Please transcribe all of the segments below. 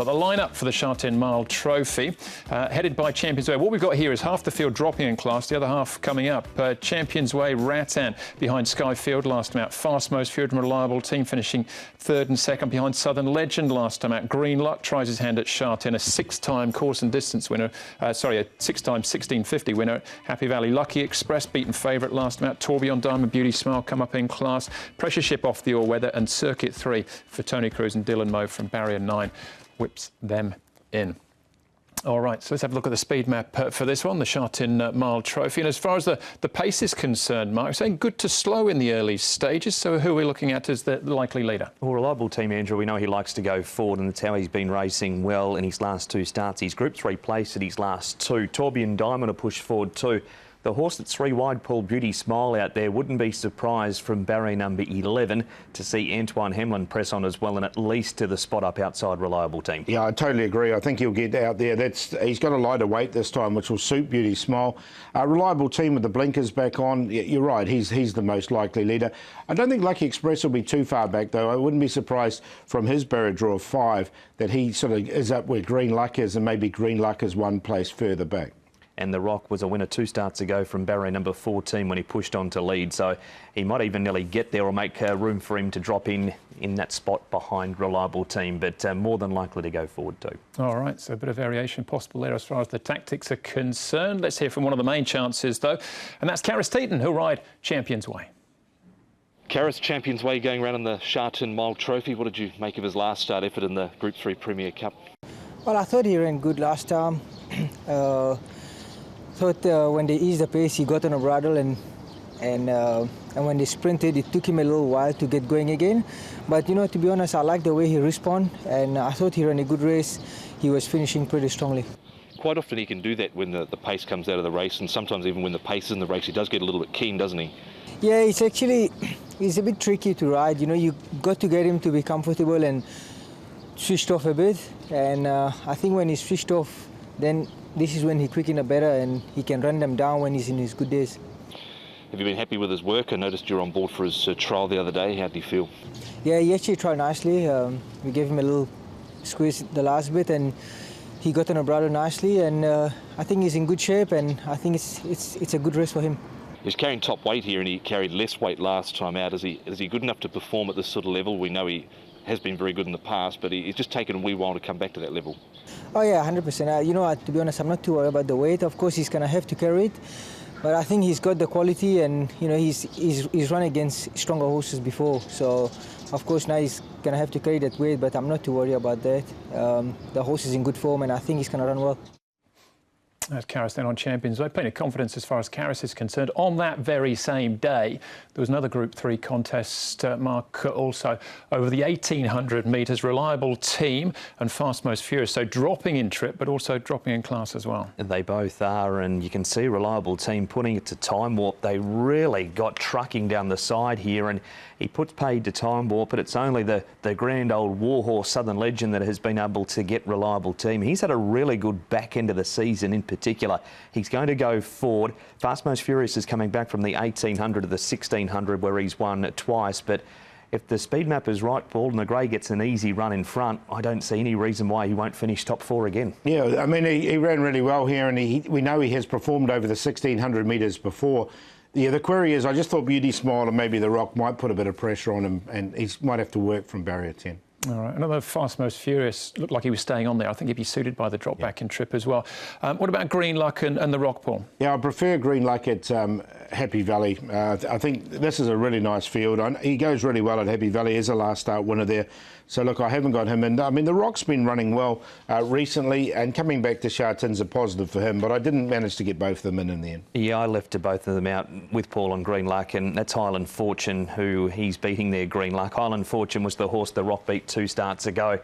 But the lineup for the Sha Tin Mile Trophy, headed by Champions Way. What we've got here is half the field dropping in class, the other half coming up. Champions Way, Ratan behind Skyfield last time out. Fast Most Feared and Reliable Team finishing third and second behind Southern Legend last time out. Green Luck tries his hand at Sha Tin, a six-time course and distance winner. A six-time 1650 winner. Happy Valley Lucky Express beaten favourite last time out. Tourbillon Diamond Beauty Smile come up in class. Pressure Ship off the all-weather, and Circuit 3 for Tony Cruz and Dylan Moe from Barrier 9 whips them in. All right, so let's have a look at the speed map for this one, the Sha Tin Mile Trophy. And as far as the pace is concerned, Mark, saying good to slow in the early stages. So who are we looking at as the likely leader? Well, Reliable Team, Andrew, we know he likes to go forward, and that's how he's been racing well in his last two starts. He's Group 3 place at his last two. Tourbillon Diamond will push forward too. The horse that's 3 wide, Paul Beauty Smile out there, wouldn't be surprised from barrier number 11 to see Antoine Hemlin press on as well, and at least to the spot up outside Reliable Team. Yeah, I totally agree. I think he'll get out there. He's got a lighter weight this time, which will suit Beauty Smile. Reliable Team with the blinkers back on. Yeah, you're right. He's the most likely leader. I don't think Lucky Express will be too far back, though. I wouldn't be surprised from his barrier draw of 5 that he sort of is up where Green Luck is, and maybe Green Luck is one place further back. And The Rock was a winner 2 starts ago from barrier number 14 when he pushed on to lead. So he might even nearly get there or make room for him to drop in that spot behind Reliable Team, but more than likely to go forward too. All right, so a bit of variation possible there as far as the tactics are concerned. Let's hear from one of the main chances, though, and that's Sha Tin, who'll ride Champions Way. Karis, Champions Way going around in the Sha Tin Mile Trophy. What did you make of his last start effort in the Group 3 Premier Cup? Well, I thought he ran good last time. When they eased the pace, he got on a bridle, and when they sprinted, it took him a little while to get going again. But, you know, to be honest, I like the way he responded, and I thought he ran a good race. He was finishing pretty strongly. Quite often he can do that when the pace comes out of the race, and sometimes even when the pace is in the race, he does get a little bit keen, doesn't he? Yeah, it's a bit tricky to ride. You know, you got to get him to be comfortable and switched off a bit. And I think when he's switched off, then this is when he quickens up better and he can run them down when he's in his good days. Have you been happy with his work? I noticed you were on board for his trial the other day. How did he feel? Yeah, he actually tried nicely. We gave him a little squeeze the last bit, and he got on a bridle nicely. And I think he's in good shape, and I think it's a good race for him. He's carrying top weight here, and he carried less weight last time out. Is he good enough to perform at this sort of level? We know he has been very good in the past, but he's just taken a wee while to come back to that level. Oh yeah, 100%. You know, to be honest, I'm not too worried about the weight. Of course, he's going to have to carry it, but I think he's got the quality, and you know, he's run against stronger horses before. So, of course, now he's going to have to carry that weight, but I'm not too worried about that. The horse is in good form, and I think he's going to run well. That's Karis then on Champions Way. Plenty of confidence as far as Karis is concerned. On that very same day, there was another Group 3 contest, Mark, also over the 1,800 metres. Reliable Team and Fast Most Furious. So dropping in trip, but also dropping in class as well. They both are, and you can see Reliable Team putting it to time warp. They really got trucking down the side here, and he puts paid to time warp, but it's only the grand old warhorse Southern Legend that has been able to get Reliable Team. He's had a really good back end of the season in particular. He's going to go forward. Fast Most Furious is coming back from the 1,800 to the 1,600 where he's won twice, but if the speed map is right, Paul, and the grey gets an easy run in front, I don't see any reason why he won't finish top 4 again. Yeah, I mean, he ran really well here, and we know he has performed over the 1,600 metres before. Yeah, the query is, I just thought Beauty Smile and maybe The Rock might put a bit of pressure on him, and he might have to work from barrier 10. All right, another Fast Most Furious looked like he was staying on there. I think he'd be suited by the drop back in trip as well. What about Green Luck and The Rock, Paul? Yeah, I prefer Green Luck at Happy Valley. I think this is a really nice field. He goes really well at Happy Valley. He's a last start winner there. So, look, I haven't got him in. I mean, The Rock's been running well recently, and coming back to Sha Tin's a positive for him, but I didn't manage to get both of them in the end. Yeah, I left both of them out with Paul on Green Luck, and that's Highland Fortune who he's beating there, Green Luck. Highland Fortune was the horse The Rock beat 2 starts ago.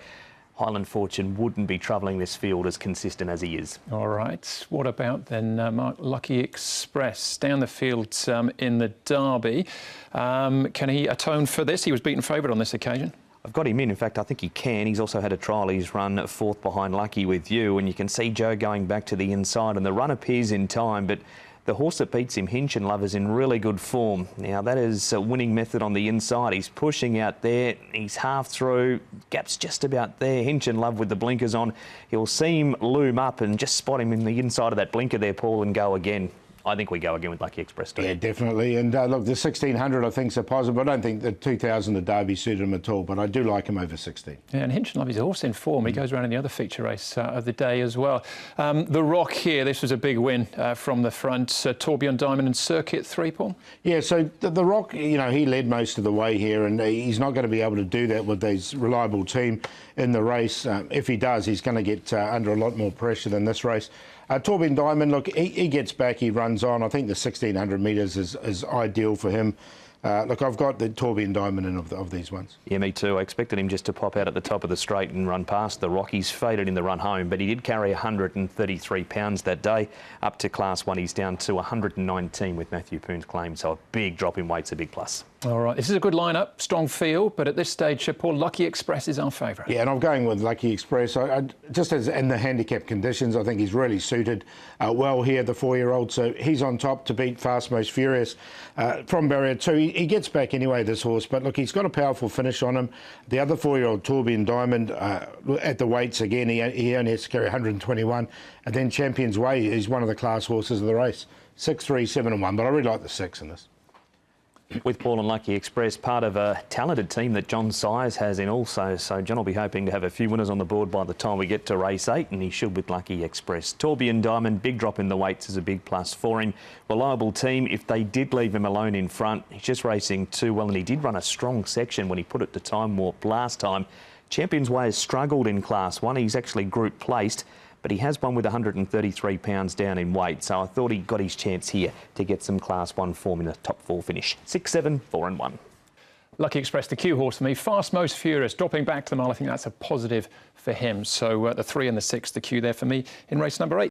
Highland Fortune wouldn't be travelling this field as consistent as he is. All right. What about then Mark, Lucky Express down the field in the Derby? Can he atone for this? He was beaten favourite on this occasion. I've got him in. In fact, I think he can. He's also had a trial. He's run 4th behind Lucky with You, and you can see Joe going back to the inside, and the run appears in time, but The horse that beats him, Hinch and Love, is in really good form. Now, that is a winning method on the inside. He's pushing out there. He's half through. Gap's just about there. Hinch and Love with the blinkers on. He'll see him loom up and just spot him in the inside of that blinker there, Paul, and go again. I think we go again with Lucky Express too. Yeah, definitely. And look, the 1600 I think is a positive. I don't think the 2000 at Derby suited him at all, but I do like him over 16. Yeah, and Hinch and Love is a horse in form. He goes around in the other feature race of the day as well. The Rock here, this was a big win from the front. Tourbillon Diamond and Circuit 3, Paul? Yeah, so the Rock, you know, he led most of the way here, and he's not going to be able to do that with his reliable team in the race. If he does, he's going to get under a lot more pressure than this race. Tourbillon Diamond, look, he gets back, he runs on. I think the 1600 metres is ideal for him. Look, I've got the Tourbillon Diamond in of these ones. Yeah, me too. I expected him just to pop out at the top of the straight and run past the Rock. He's faded in the run home, but he did carry 133 pounds that day. Up to Class 1, he's down to 119 with Matthew Poon's claim, so a big drop in weight's a big plus. All right, this is a good lineup, strong field, but at this stage, Paul, Lucky Express is our favourite. Yeah, and I'm going with Lucky Express. Just as in the handicap conditions, I think he's really suited well here, the 4-year-old. So he's on top to beat Fast Most Furious from barrier 2. He gets back anyway, this horse, but look, he's got a powerful finish on him. The other 4-year-old, Tourbillon Diamond, at the weights again, he only has to carry 121. And then Champion's Way, he's one of the class horses of the race. 6, 3, 7 and 1, but I really like the 6 in this. With Paul and Lucky Express, part of a talented team that John Sires has in also. So John will be hoping to have a few winners on the board by the time we get to race 8, and he should with Lucky Express. Tourbillon Diamond, big drop in the weights is a big plus for him. Reliable team, if they did leave him alone in front, he's just racing too well, and he did run a strong section when he put it to Time Warp last time. Champion's Way has struggled in Class 1. He's actually group placed, but he has won with 133 pounds down in weight, so I thought he got his chance here to get some Class 1 form in a top 4 finish. 6, 7, 4 and 1. Lucky Express, the Q horse for me. Fast Most Furious, dropping back to the mile. I think that's a positive for him. So the 3 and the 6, the Q there for me in race number 8.